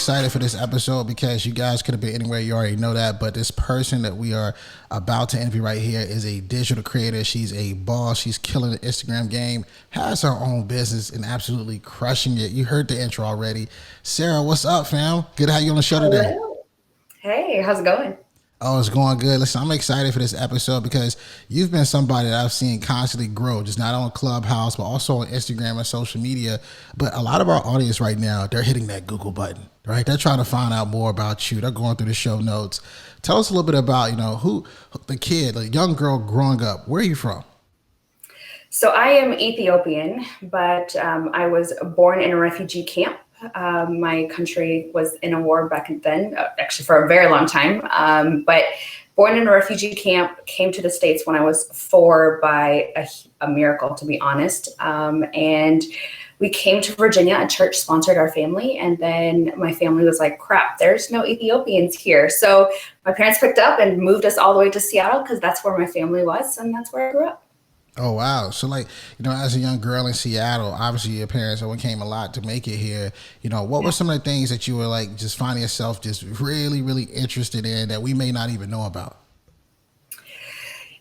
excited for this episode because you guys could have been anywhere. You already know that. But this person that we are about to interview right here is a digital creator. She's a boss. She's killing the Instagram game, has her own business, and absolutely crushing it. You heard the intro already. Sara, what's up, fam? Good to have you on the show today. Hello. Hey, how's it going? Oh, it's going good. Listen, I'm excited for this episode because you've been somebody that I've seen constantly grow, just not on Clubhouse, but also on Instagram and social media. But a lot of our audience right now, they're hitting that Google button, right? They're trying to find out more about you. They're going through the show notes. Tell us a little bit about, who the kid, the young girl growing up. Where are you from? So I am Ethiopian, but I was born in a refugee camp. My country was in a war back then, actually for a very long time. But born in a refugee camp, came to the States when I was 4 by a miracle, to be honest. And we came to Virginia. A church sponsored our family. And then my family was like, crap, there's no Ethiopians here. So my parents picked up and moved us all the way to Seattle because that's where my family was. And that's where I grew up. Oh wow! So as a young girl in Seattle, obviously your parents overcame a lot to make it here. What were Yeah. some of the things that you were just finding yourself just really, really interested in that we may not even know about?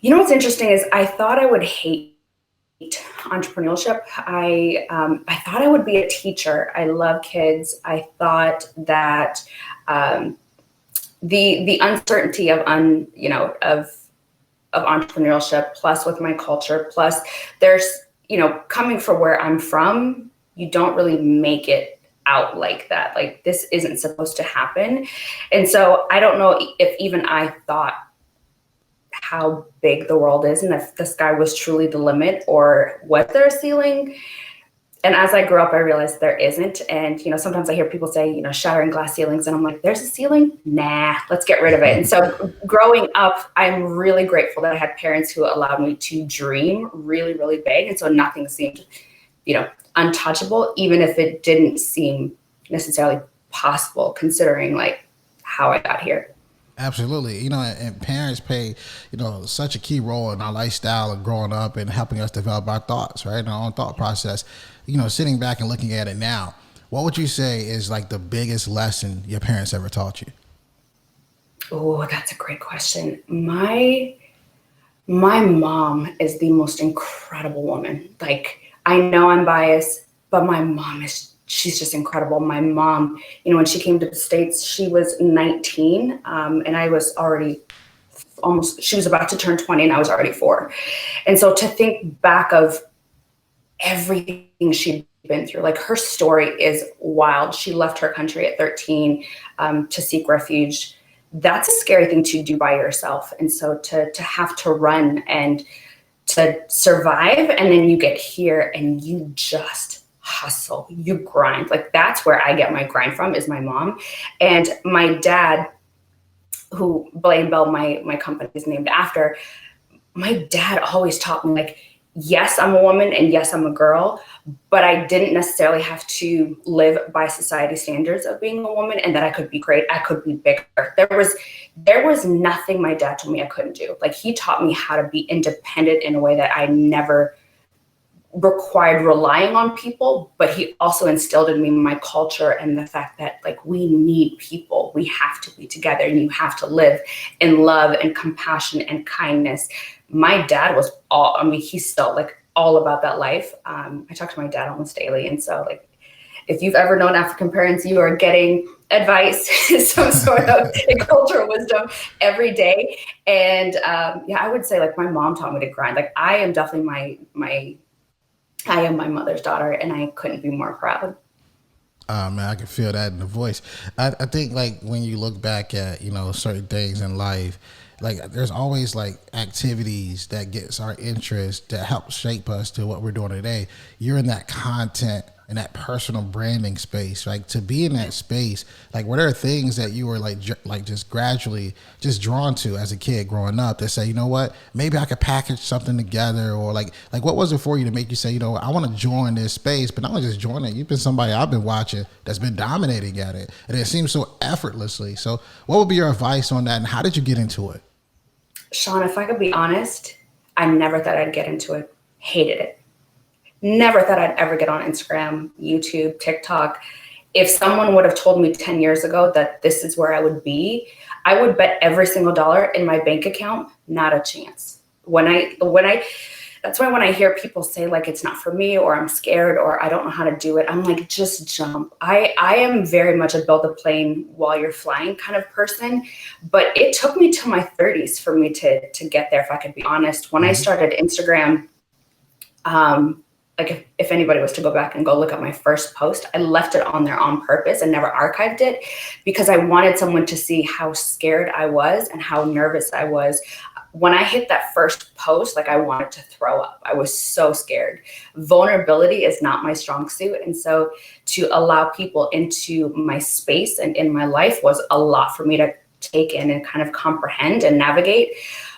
You know what's interesting is I thought I would hate entrepreneurship. I thought I would be a teacher. I love kids. I thought that the uncertainty of entrepreneurship, plus with my culture, plus there's coming from where I'm from, you don't really make it out like that. Like this isn't supposed to happen, and so I don't know if even I thought how big the world is and if the sky was truly the limit or was there a ceiling. And as I grew up, I realized there isn't. And, sometimes I hear people say, shattering glass ceilings. And I'm like, there's a ceiling? Nah, let's get rid of it. And so growing up, I'm really grateful that I had parents who allowed me to dream really, really big. And so nothing seemed, untouchable, even if it didn't seem necessarily possible, considering like how I got here. Absolutely. And parents play, such a key role in our lifestyle of growing up and helping us develop our thoughts, right? And our own thought process. Sitting back and looking at it now, what would you say is like the biggest lesson your parents ever taught you? Oh, that's a great question. My mom is the most incredible woman. Like, I know I'm biased, but my mom she's just incredible. My mom, when she came to the States, she was 19, and I was already she was about to turn 20 and I was already 4. And so to think back of everything she'd been through, like her story is wild. She left her country at 13 to seek refuge. That's a scary thing to do by yourself. And so to have to run and to survive, and then you get here and you just hustle, you grind. Like that's where I get my grind from, is my mom. And my dad, who Belay And Bell, my company is named after, my dad always taught me, like, yes, I'm a woman and yes, I'm a girl, but I didn't necessarily have to live by society standards of being a woman, and that I could be great, I could be bigger. There was nothing my dad told me I couldn't do. Like he taught me how to be independent in a way that I never required relying on people, but he also instilled in me my culture and the fact that like we need people, we have to be together, and you have to live in love and compassion and kindness. My dad was he's still like all about that life. I talk to my dad almost daily, and so like if you've ever known African parents, you are getting advice, some sort of cultural wisdom every day. And I would say like my mom taught me to grind. Like I am definitely I am my mother's daughter, and I couldn't be more proud. Oh man, I can feel that in the voice. I think like when you look back at, certain things in life, like there's always like activities that gets our interest that help shape us to what we're doing today. You're in that content and that personal branding space, like to be in that space, like were there things that you were like just gradually just drawn to as a kid growing up that say, you know what, maybe I could package something together, or like what was it for you to make you say, I want to join this space, but not only just join it, you've been somebody I've been watching that's been dominating at it, and it seems so effortlessly. So what would be your advice on that, and how did you get into it? Shawn, if I could be honest, I never thought I'd get into it. Hated it. Never thought I'd ever get on Instagram, YouTube, TikTok. if someone would have told me 10 years ago that this is where I would be, I would bet every single dollar in my bank account, not a chance. That's why when I hear people say like, it's not for me, or I'm scared, or I don't know how to do it, I'm like, just jump. I am very much a build a plane while you're flying kind of person, but it took me to my 30s for me to get there, if I could be honest. When I started Instagram, like if anybody was to go back and go look at my first post, I left it on there on purpose and never archived it, because I wanted someone to see how scared I was and how nervous I was. When I hit that first post, like I wanted to throw up. I was so scared. Vulnerability is not my strong suit. And so to allow people into my space and in my life was a lot for me to take in and kind of comprehend and navigate.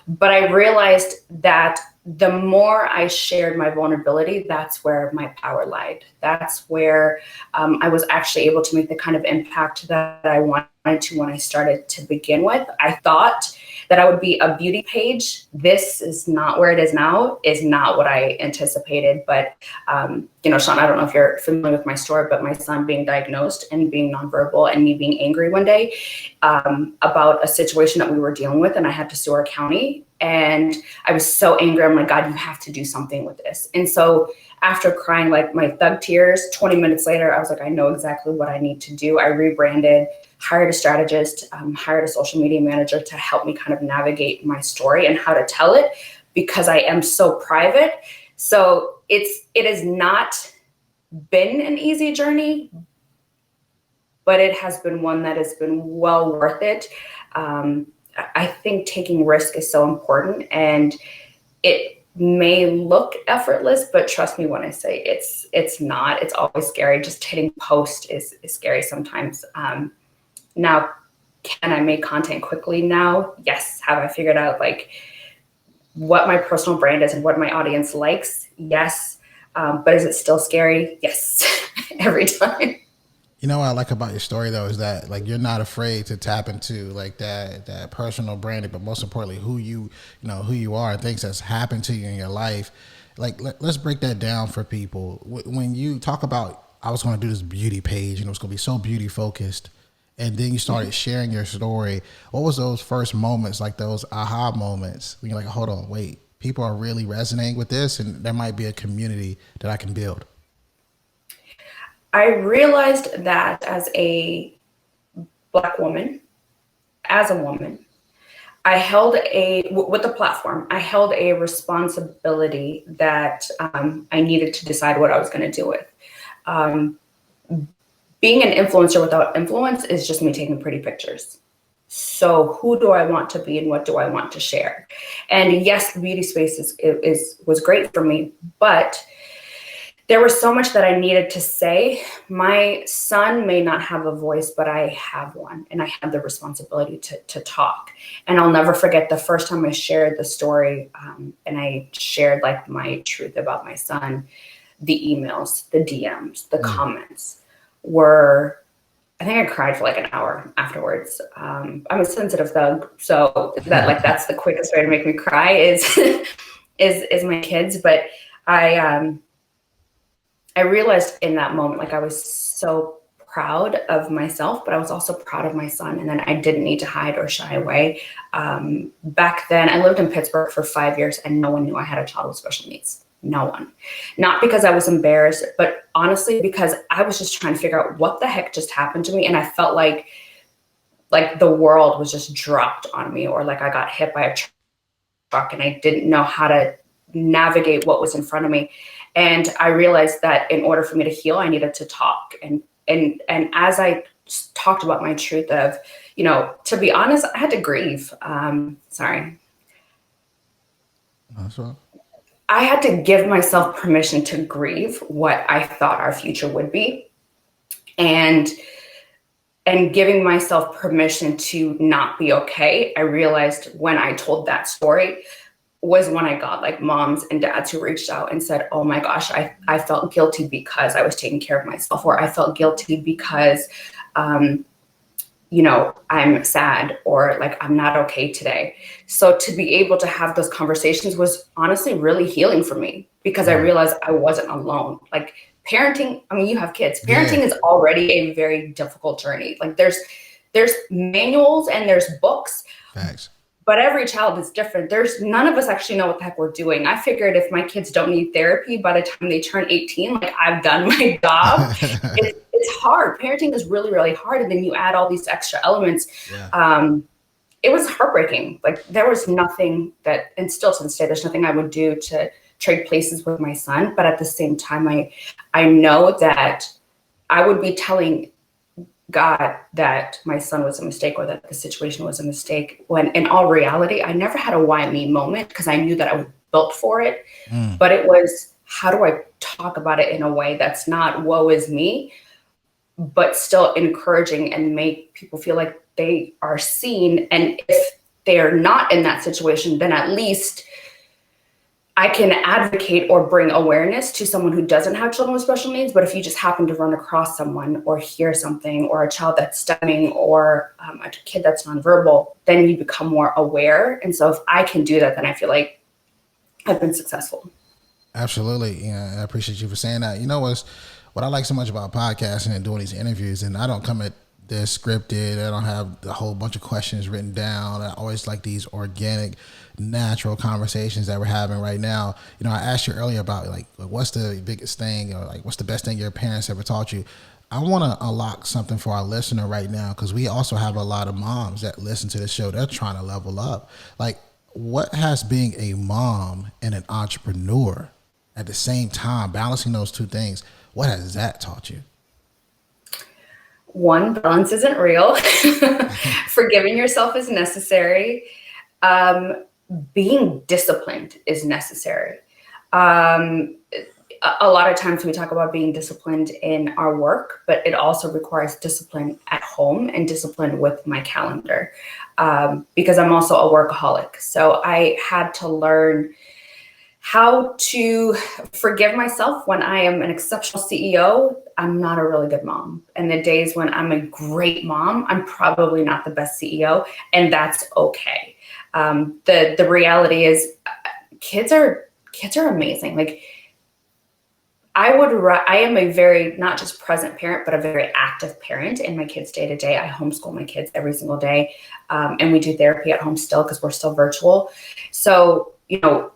But I realized that the more I shared my vulnerability, that's where my power lied. That's where I was actually able to make the kind of impact that I wanted to when I started to begin with. I thought that I would be a beauty page. This is not where it is now, is not what I anticipated. But, Shawn, I don't know if you're familiar with my story, but my son being diagnosed and being nonverbal and me being angry one day about a situation that we were dealing with, and I had to sue our county. And I was so angry. I'm like, God, you have to do something with this. And so after crying like my thug tears, 20 minutes later, I was like, I know exactly what I need to do. I rebranded, hired a strategist, hired a social media manager to help me kind of navigate my story and how to tell it, because I am so private. So it has not been an easy journey, but it has been one that has been well worth it. I think taking risk is so important, and it may look effortless, but trust me when I say it's not. It's always scary. Just hitting post is scary sometimes. Now, can I make content quickly now? Yes. Have I figured out like what my personal brand is and what my audience likes? Yes. But is it still scary? Yes. Every time. You know what I like about your story though is that like you're not afraid to tap into like that personal branding, but most importantly who you are, and things that's happened to you in your life. Like let's break that down for people. When you talk about I was going to do this beauty page and it was going to be so beauty focused, and then you started sharing your story, what was those first moments, like those aha moments when you're like, hold on, wait, people are really resonating with this, and there might be a community that I can build? I realized that as a Black woman, as a woman, with the platform, I held a responsibility that I needed to decide what I was going to do with. Being an influencer without influence is just me taking pretty pictures. So who do I want to be and what do I want to share? And yes, the beauty space was great for me, but there was so much that I needed to say. My son may not have a voice, but I have one, and I have the responsibility to talk. And I'll never forget the first time I shared the story, and I shared like my truth about my son. The emails, the DMs, the comments were, I think I cried for like an hour afterwards. I'm a sensitive thug, so that's the quickest way to make me cry is is my kids. But I realized in that moment, like I was so proud of myself, but I was also proud of my son. And then I didn't need to hide or shy away. Back then, I lived in Pittsburgh for 5 years and no one knew I had a child with special needs. No one. Not because I was embarrassed, but honestly, because I was just trying to figure out what the heck just happened to me. And I felt like the world was just dropped on me, or like I got hit by a truck and I didn't know how to navigate what was in front of me. And I realized that in order for me to heal, I needed to talk. And as I talked about my truth of, to be honest, I had to grieve. Sorry. That's right. I had to give myself permission to grieve what I thought our future would be. And giving myself permission to not be okay. I realized when I told that story was when I got like moms and dads who reached out and said, oh my gosh, I felt guilty because I was taking care of myself, or I felt guilty because, I'm sad, or like I'm not okay today. So to be able to have those conversations was honestly really healing for me, because I realized I wasn't alone. Like parenting, I mean, you have kids. Parenting is already a very difficult journey. Like there's manuals and there's books. Facts. But every child is different. None of us actually know what the heck we're doing. I figured if my kids don't need therapy by the time they turn 18, like I've done my job. It's hard. Parenting is really, really hard. And then you add all these extra elements. Yeah. It was heartbreaking. Like there was nothing that, and still to this day, there's nothing I would do to trade places with my son. But at the same time, I know that I would be telling God that my son was a mistake or that the situation was a mistake, when in all reality, I never had a why me moment because I knew that I was built for it. But it was, how do I talk about it in a way that's not woe is me, but still encouraging and make people feel like they are seen. And if they're not in that situation, then at least I can advocate or bring awareness to someone who doesn't have children with special needs. But if you just happen to run across someone or hear something, or a child that's stemming, or a kid that's nonverbal, then you become more aware. And so if I can do that, then I feel like I've been successful. Absolutely. Yeah, I appreciate you for saying that. You know what I like so much about podcasting and doing these interviews, and I don't come at this scripted. I don't have a whole bunch of questions written down. I always like these organic, natural conversations that we're having right now. You know, I asked you earlier about like what's the biggest thing, or like what's the best thing your parents ever taught you. I want to unlock something for our listener right now, because we also have a lot of moms that listen to the show. They're trying to level up. Like, what has being a mom and an entrepreneur at the same time, balancing those two things, what has that taught you? One, balance isn't real. Forgiving yourself is necessary. Being disciplined is necessary. A lot of times we talk about being disciplined in our work, but it also requires discipline at home and discipline with my calendar, because I'm also a workaholic. So I had to learn how to forgive myself when I am an exceptional CEO. I'm not a really good mom. And the days when I'm a great mom, I'm probably not the best CEO, and that's okay. The reality is kids are amazing. Like I am a very, not just present parent, but a very active parent in my kids' day to day. I homeschool my kids every single day. And we do therapy at home still, because we're still virtual. So, you know,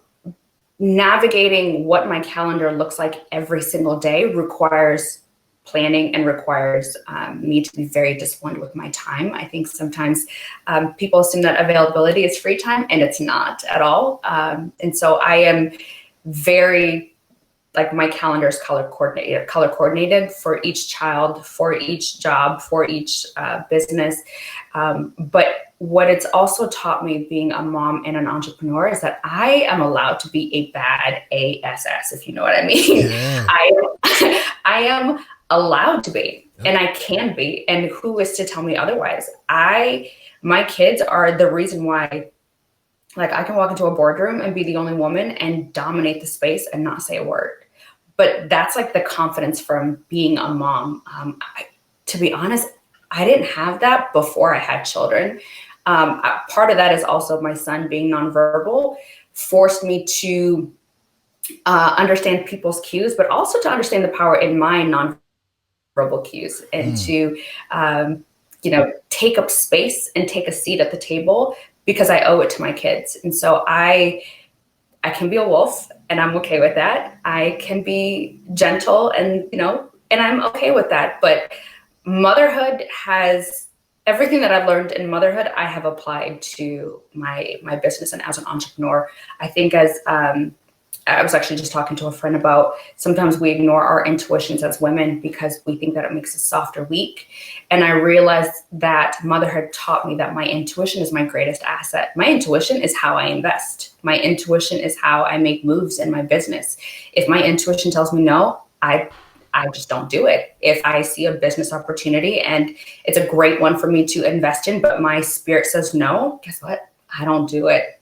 navigating what my calendar looks like every single day requires planning and requires me to be very disciplined with my time. I think sometimes people assume that availability is free time, and it's not at all. And so I am very, like, my calendar is color coordinated for each child, for each job, for each business. But what it's also taught me, being a mom and an entrepreneur, is that I am allowed to be a bad ASS, if you know what I mean. Yeah. I am allowed to be, and I can be, and who is to tell me otherwise? My kids are the reason why, like, I can walk into a boardroom and be the only woman and dominate the space and not say a word. But that's like the confidence from being a mom. To be honest, I didn't have that before I had children. Part of that is also my son being nonverbal forced me to understand people's cues, but also to understand the power in my nonverbal cues, and to, take up space and take a seat at the table, because I owe it to my kids. And so I can be a wolf, and I'm okay with that. I can be gentle, and I'm okay with that. But motherhood has everything that I've learned in motherhood, I have applied to my business and as an entrepreneur. I think as I was actually just talking to a friend about, sometimes we ignore our intuitions as women because we think that it makes us soft or weak. And I realized that motherhood taught me that my intuition is my greatest asset. My intuition is how I invest. My intuition is how I make moves in my business. If my intuition tells me no, I just don't do it. If I see a business opportunity and it's a great one for me to invest in, but my spirit says no, guess what? I don't do it.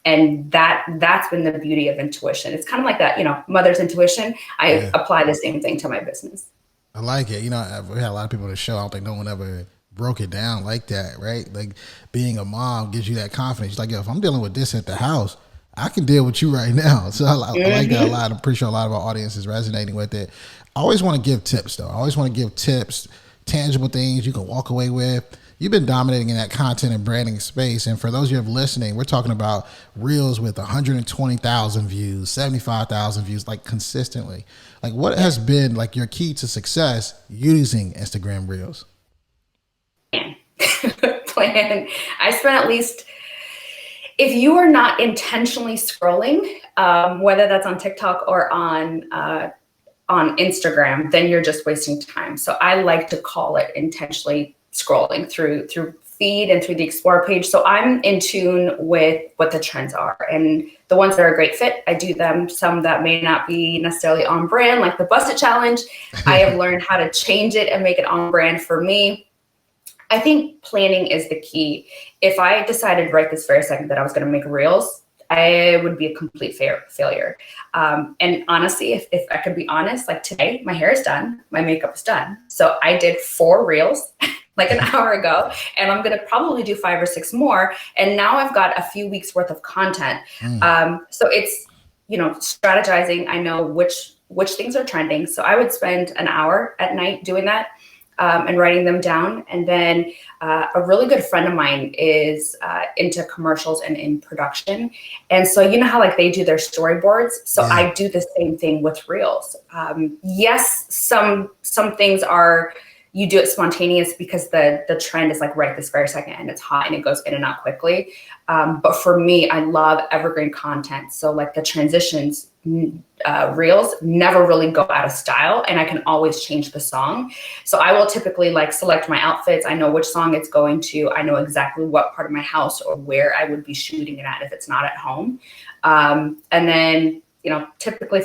And that's been the beauty of intuition. It's kind of like that, mother's intuition. I apply the same thing to my business. I like it. We had a lot of people on the show. I don't think no one ever broke it down like that, right? Like, being a mom gives you that confidence. Like, if I'm dealing with this at the house, I can deal with you right now. So I like that a Mm-hmm. lot. I'm pretty sure a lot of our audience is resonating with it. I always want to give tips though. I always want to give tips, tangible things you can walk away with. You've been dominating in that content and branding space. And for those of you who are listening, we're talking about reels with 120,000 views, 75,000 views, like consistently. Like what has been like your key to success using Instagram reels? Plan. I spent at least, if you are not intentionally scrolling, whether that's on TikTok or on Instagram, then you're just wasting time. So I like to call it intentionally scrolling through feed and through the explore page. So I'm in tune with what the trends are, and the ones that are a great fit, I do them. Some that may not be necessarily on brand, like the Busted Challenge, I have learned how to change it and make it on brand for me. I think planning is the key. If I decided right this very second that I was going to make reels, I would be a complete failure. And honestly, if I could be honest, like today, my hair is done, my makeup is done. So I did 4 reels like an hour ago, and I'm going to probably do 5 or 6 more. And now I've got a few weeks worth of content. So it's, strategizing. I know which things are trending. So I would spend an hour at night doing that. And writing them down. And then a really good friend of mine is into commercials and in production. And so you know how like they do their storyboards? So Yeah. I do the same thing with reels. Yes, some things are, you do it spontaneous because the trend is like right this very second and it's hot and it goes in and out quickly. But for me, I love evergreen content. So like the transitions, reels never really go out of style, and I can always change the song. So I will typically like select my outfits. I know which song it's going to. I know exactly what part of my house or where I would be shooting it at if it's not at home. And then, typically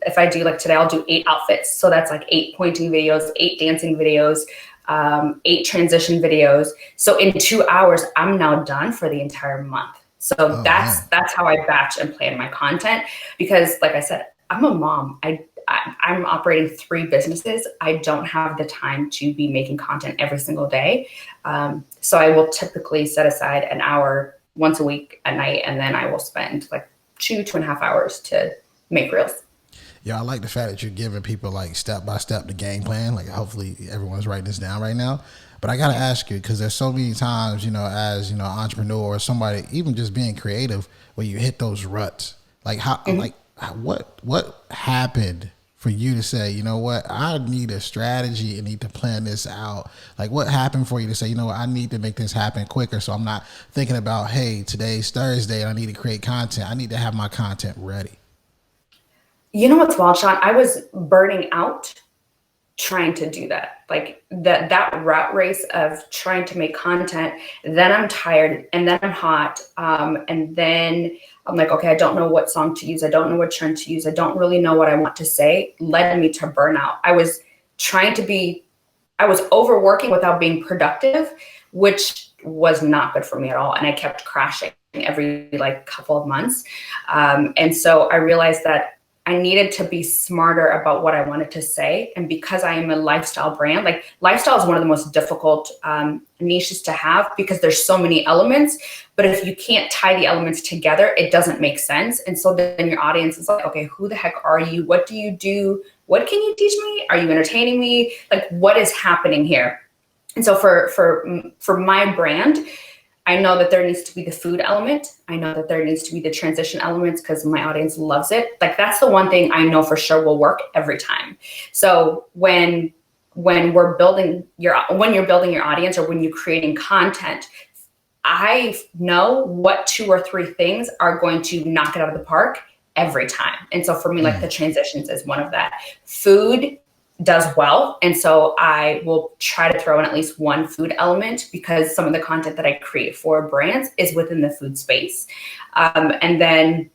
if I do like today, I'll do 8 outfits. So that's like 8 pointing videos, 8 dancing videos, 8 transition videos. So in 2 hours, I'm now done for the entire month. So that's how I batch and plan my content, because like I said, I'm a mom. I'm operating 3 businesses. I don't have the time to be making content every single day. So I will typically set aside an hour once a week at night, and then I will spend like 2.5 hours to make reels. Yeah, I like the fact that you're giving people like step by step the game plan. Like hopefully everyone's writing this down right now. But I gotta ask you, because there's so many times, as entrepreneur or somebody, even just being creative, where you hit those ruts. Like what happened for you to say, you know what, I need a strategy and need to plan this out? Like what happened for you to say, you know what, I need to make this happen quicker, so I'm not thinking about, hey, today's Thursday and I need to create content. I need to have my content ready. You know what's wild, Shawn? I was burning out trying to do that. Like that rat race of trying to make content. Then I'm tired, and then I'm hot. And then I'm like, okay, I don't know what song to use. I don't know what trend to use. I don't really know what I want to say. Led me to burnout. I was overworking without being productive, which was not good for me at all. And I kept crashing every like couple of months. And so I realized that I needed to be smarter about what I wanted to say. And because I am a lifestyle brand, like lifestyle is one of the most difficult niches to have, because there's so many elements. But if you can't tie the elements together, it doesn't make sense. And so then your audience is like, okay, who the heck are you? What do you do? What can you teach me? Are you entertaining me? Like, what is happening here? And so for my brand, I know that there needs to be the food element. I know that there needs to be the transition elements, because my audience loves it. Like that's the one thing I know for sure will work every time. So when you're building your audience, or when you're creating content, I know what 2 or 3 things are going to knock it out of the park every time. And so for me, like the transitions is one of that. Food does well. And so I will try to throw in at least one food element, because some of the content that I create for brands is within the food space. And then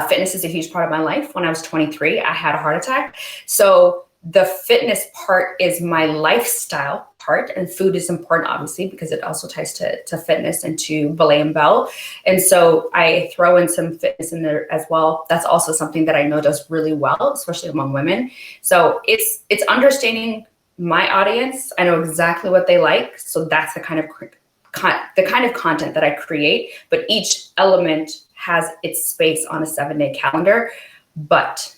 fitness is a huge part of my life. When I was 23, I had a heart attack. So the fitness part is my lifestyle part, and food is important, obviously, because it also ties to fitness and to Belay and Bell. And so I throw in some fitness in there as well. That's also something that I know does really well, especially among women. So it's understanding my audience. I know exactly what they like. So that's the kind of content that I create, but each element has its space on a 7-day calendar. But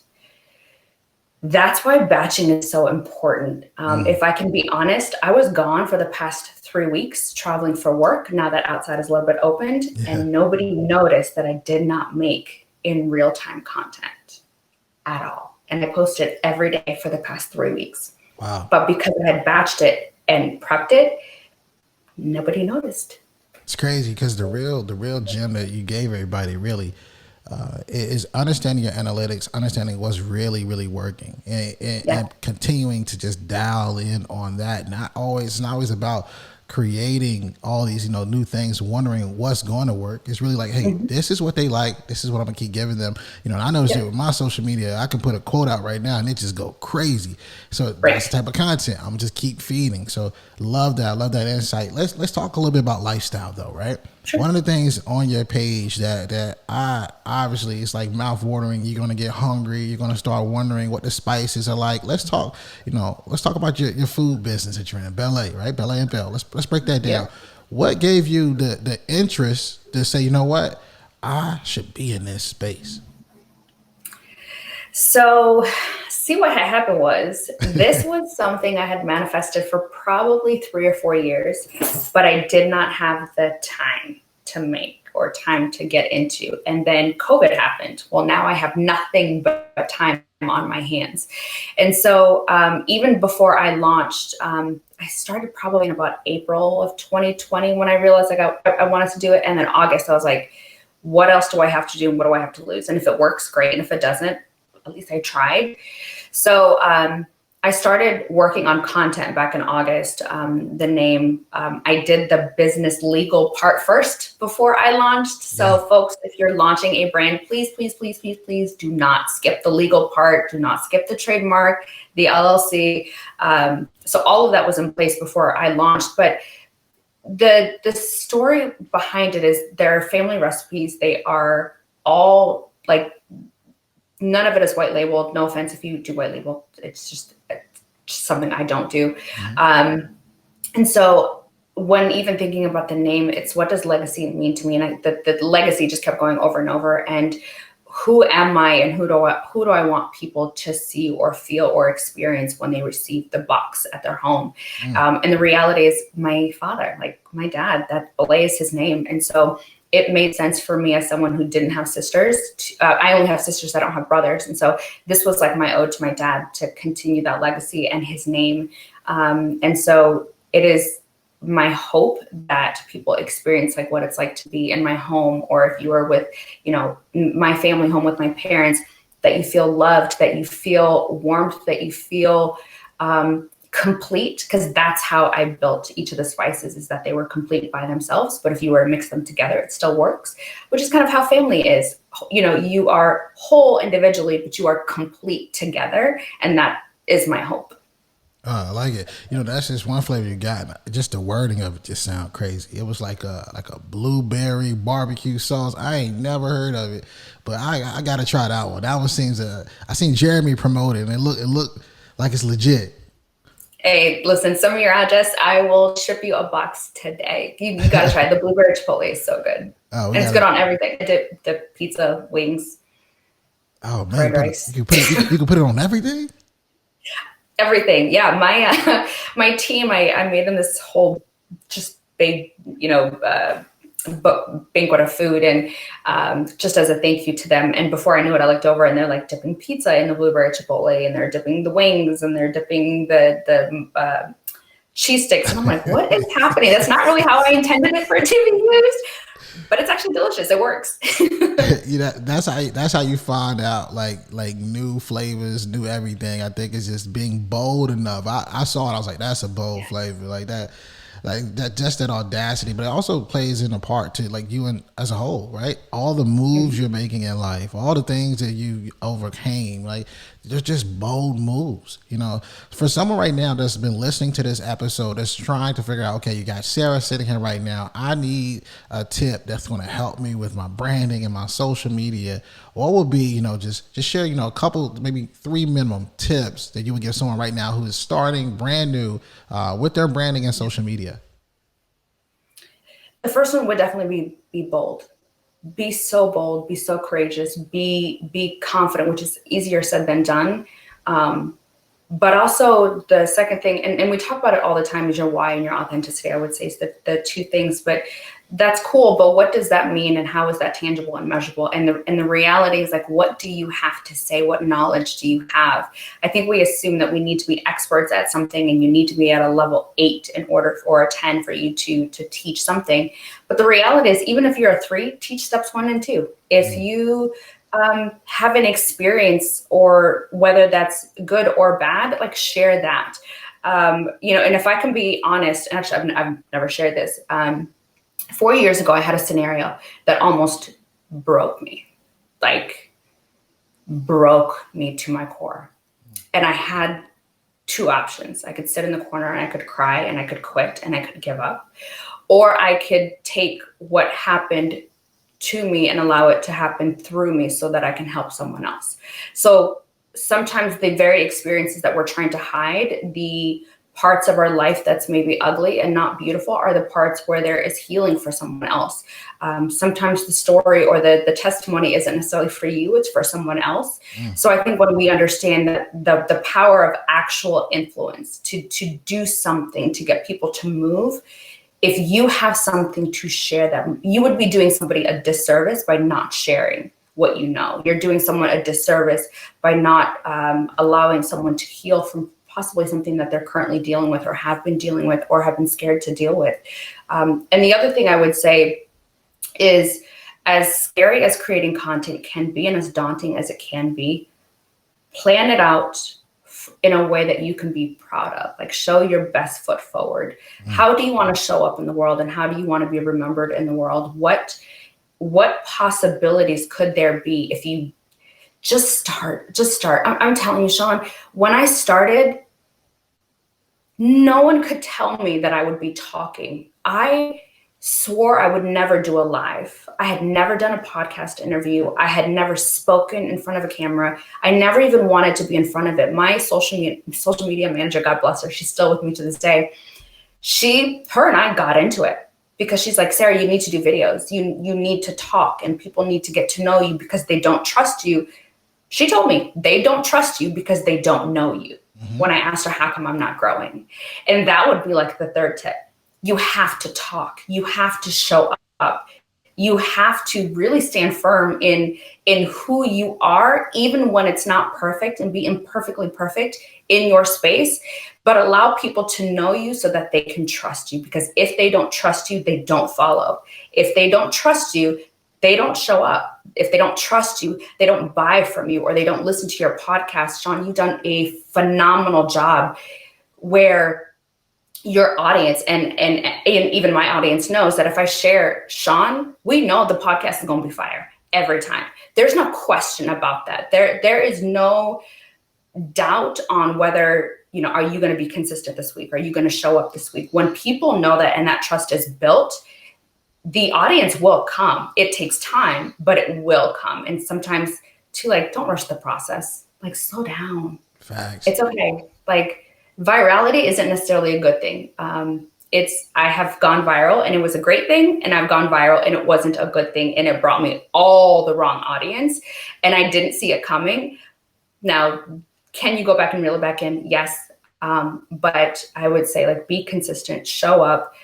that's why batching is so important. If I can be honest, I was gone for the past 3 weeks traveling for work, now that outside is a little bit opened, and nobody noticed that I did not make in real-time content at all. And I posted every day for the past 3 weeks. Wow. But because I had batched it and prepped it, nobody noticed. It's crazy because the real gem that you gave everybody really is understanding your analytics, understanding what's really working, and continuing to just dial in on that. It's not always about creating all these new things, wondering what's going to work. It's really like, hey, this is what they like, this is what I'm gonna keep giving them. And I notice it with my social media, I can put a quote out right now and it just go crazy. So that's the type of content I'm just keep feeding. So love that insight. Let's talk a little bit about lifestyle though, right? Sure. One of the things on your page that I obviously, it's like mouth watering. You're gonna get hungry. You're gonna start wondering what the spices are like. Let's talk about your food business that you're in, Belay, right? Belay and Bell. Let's break that down. Yeah. What gave you the interest to say, you know what, I should be in this space? So, see, what had happened was this was something I had manifested for probably 3 or 4 years, but I did not have the time to make or time to get into. And then COVID happened. Well, now I have nothing but time on my hands. And so even before I launched, I started probably in about April of 2020 when I realized I wanted to do it. And then August, I was like, what else do I have to do? And what do I have to lose? And if it works, great. And if it doesn't, at least I tried. So I started working on content back in August. The name, I did the business legal part first before I launched. So folks, if you're launching a brand, please do not skip the legal part. Do not skip the trademark, the LLC. So all of that was in place before I launched. But the story behind it is they're family recipes. They are all like, none of it is white labeled. No offense if you do white label. It's just something I don't do. And so when even thinking about the name, it's what does legacy mean to me? And the legacy just kept going over and over. And who am I and who do I want people to see or feel or experience when they receive the box at their home? And the reality is my father, like my dad, that Belay is his name. And so it made sense for me as someone who didn't have sisters. I only have sisters, I don't have brothers. And so this was like my ode to my dad to continue that legacy and his name. And so it is my hope that people experience like what it's like to be in my home, or if you are with, my family home with my parents, that you feel loved, that you feel warmth, that you feel complete, because that's how I built each of the spices, is that they were complete by themselves. But if you were to mix them together, it still works, which is kind of how family is. You are whole individually, but you are complete together. And that is my hope. I like it. That's just one flavor you got. Just the wording of it just sound crazy. It was like a blueberry barbecue sauce. I ain't never heard of it, but I got to try that one. That one seems, I seen Jeremy promote it and it looked like it's legit. Hey, listen, send me your address. I will ship you a box today. You got to try the blueberry chipotle. Is so good. And it's good on everything. I did the pizza, wings. Oh man, fried rice. You can put it on everything. Everything, yeah. My team, I made them this whole just big, banquet of food, and just as a thank you to them. And before I knew it, I looked over and they're like dipping pizza in the blueberry chipotle, and they're dipping the wings, and they're dipping the cheese sticks. And I'm like, what is happening? That's not really how I intended it for it to be used, but it's actually delicious. It works. That's how you find out like new flavors, new everything. I think it's just being bold enough. I saw it. I was like, that's a bold flavor, like that. Like that, just that audacity, but it also plays in a part to like you and as a whole, right? All the moves you're making in life, all the things that you overcame, like they're just bold moves. For someone right now that's been listening to this episode, that's trying to figure out, okay, you got Sara sitting here right now. I need a tip that's going to help me with my branding and my social media. What would be, just share, a couple, maybe 3 minimum tips that you would give someone right now who is starting brand new with their branding and social media? The first one would definitely be bold. be so bold, be so courageous, be confident, which is easier said than done. But also the second thing, and we talk about it all the time, is your why and your authenticity, I would say, is the two things. But that's cool, but what does that mean, and how is that tangible and measurable? And the reality is, like, what do you have to say? What knowledge do you have? I think we assume that we need to be experts at something, and you need to be at a level 8 in order, or a 10 for you to teach something. But the reality is, even if you're a 3, teach steps 1 and 2. If you have an experience, or whether that's good or bad, like, share that. And if I can be honest, actually, I've never shared this. 4 years ago, I had a scenario that almost broke me, like, broke me to my core. And I had 2 options. I could sit in the corner and I could cry and I could quit and I could give up, or I could take what happened to me and allow it to happen through me so that I can help someone else. So sometimes the very experiences that we're trying to hide, the parts of our life that's maybe ugly and not beautiful, are the parts where there is healing for someone else. Sometimes the story or the testimony isn't necessarily for you, it's for someone else. So I think when we understand that the power of actual influence, to do something, to get people to move, if you have something to share, that you would be doing somebody a disservice by not sharing what you know. You're doing someone a disservice by not allowing someone to heal from possibly something that they're currently dealing with, or have been dealing with, or have been scared to deal with. And the other thing I would say is, as scary as creating content can be, and as daunting as it can be, plan it out in a way that you can be proud of. Like, show your best foot forward. How do you want to show up in the world, and how do you want to be remembered in the world? What possibilities could there be if you just start? I'm telling you, Shawn, when I started, no one could tell me that I would be talking. I swore I would never do a live. I had never done a podcast interview. I had never spoken in front of a camera. I never even wanted to be in front of it. My social media manager, God bless her, she's still with me to this day. Her and I got into it because she's like, Sarah, you need to do videos. You need to talk, and people need to get to know you because they don't trust you. She told me they don't trust you because they don't know you. When I asked her, how come I'm not growing? And that would be like the third tip. You have to talk. You have to show up. You have to really stand firm in who you are, even when it's not perfect, and be imperfectly perfect in your space, but allow people to know you so that they can trust you. Because if they don't trust you, they don't follow. If they don't trust you, they don't show up. If they don't trust you, they don't buy from you, or they don't listen to your podcast. Shawn, you've done a phenomenal job where your audience and even my audience knows that if I share Shawn, we know the podcast is going to be fire every time. There's no question about that. There is no doubt on whether, are you going to be consistent this week? Are you going to show up this week? When people know that, and that trust is built, the audience will come. It takes time, but it will come. And sometimes too, like, don't rush the process. Like, slow down. Facts. It's okay. Like, virality isn't necessarily a good thing. I have gone viral and it was a great thing, and I've gone viral and it wasn't a good thing, and it brought me all the wrong audience, and I didn't see it coming. Now, can you go back and reel it back in? Yes. But I would say, like, be consistent, show up,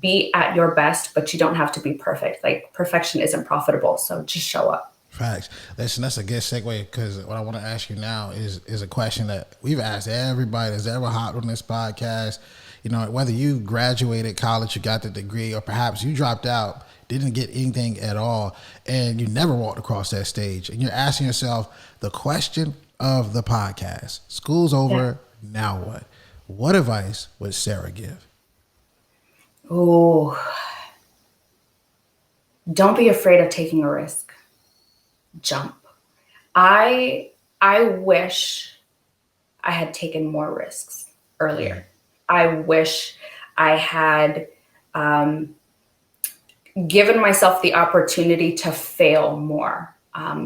be at your best, but you don't have to be perfect. Like, perfection isn't profitable. So just show up. Facts. Listen, that's a good segue, because what I want to ask you now is a question that we've asked everybody that's ever hopped on this podcast. Whether you graduated college, you got the degree, or perhaps you dropped out, didn't get anything at all, and you never walked across that stage, and you're asking yourself the question of the podcast: school's over, now what? What advice would Sarah give? Oh, don't be afraid of taking a risk. Jump. I wish I had taken more risks earlier. I wish I had given myself the opportunity to fail more.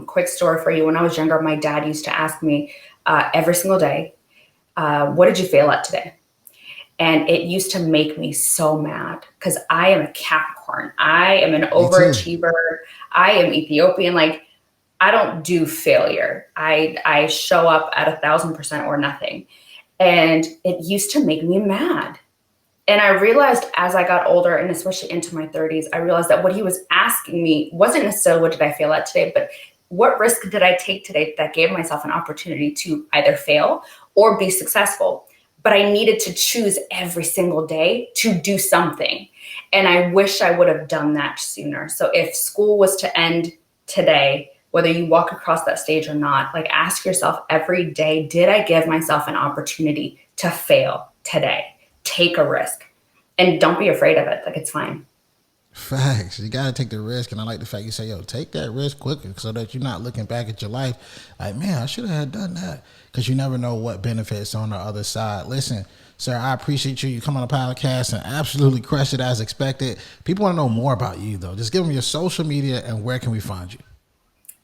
Quick story for you. When I was younger, my dad used to ask me every single day, what did you fail at today? And it used to make me so mad because I am a Capricorn. I am an Me too. overachiever. I am Ethiopian. Like, I don't do failure. I show up at 1,000% or nothing. And it used to make me mad. And I realized as I got older, and especially into my 30s, I realized that what he was asking me wasn't necessarily what did I fail at today, but what risk did I take today that gave myself an opportunity to either fail or be successful? But I needed to choose every single day to do something. And I wish I would have done that sooner. So if school was to end today, whether you walk across that stage or not, like, ask yourself every day, did I give myself an opportunity to fail today? Take a risk, and don't be afraid of it. Like, it's fine. Facts. You gotta take the risk, and I like the fact you say, "Yo, take that risk quicker," so that you're not looking back at your life like, "Man, I should have done that," because you never know what benefits on the other side. Listen, sir, I appreciate you. You come on the podcast and absolutely crush it as expected. People want to know more about you, though. Just give them your social media and where can we find you.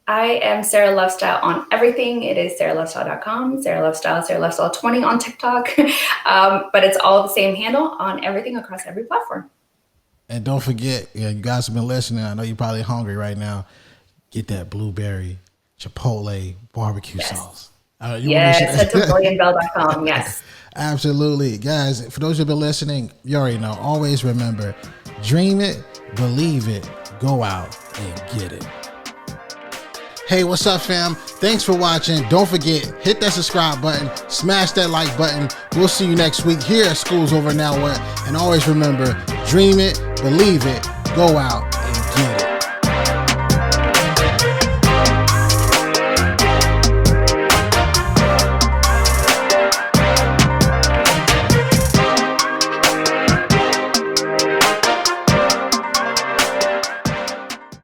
I am Sara Lovestyle on everything. It is saraluvestyle.com, Sara Lovestyle, Sara Lovestyle 20 on TikTok. But it's all the same handle on everything across every platform. And don't forget, you guys have been listening. I know you're probably hungry right now. Get that blueberry Chipotle barbecue sauce. Yes, head to belayandbell.com. Yes. Absolutely. Guys, for those who've been listening, you already know. Always remember, dream it, believe it, go out and get it. Hey, what's up, fam? Thanks for watching. Don't forget, hit that subscribe button, smash that like button. We'll see you next week here at Schools Over Now What. And always remember, dream it, believe it, go out and get it.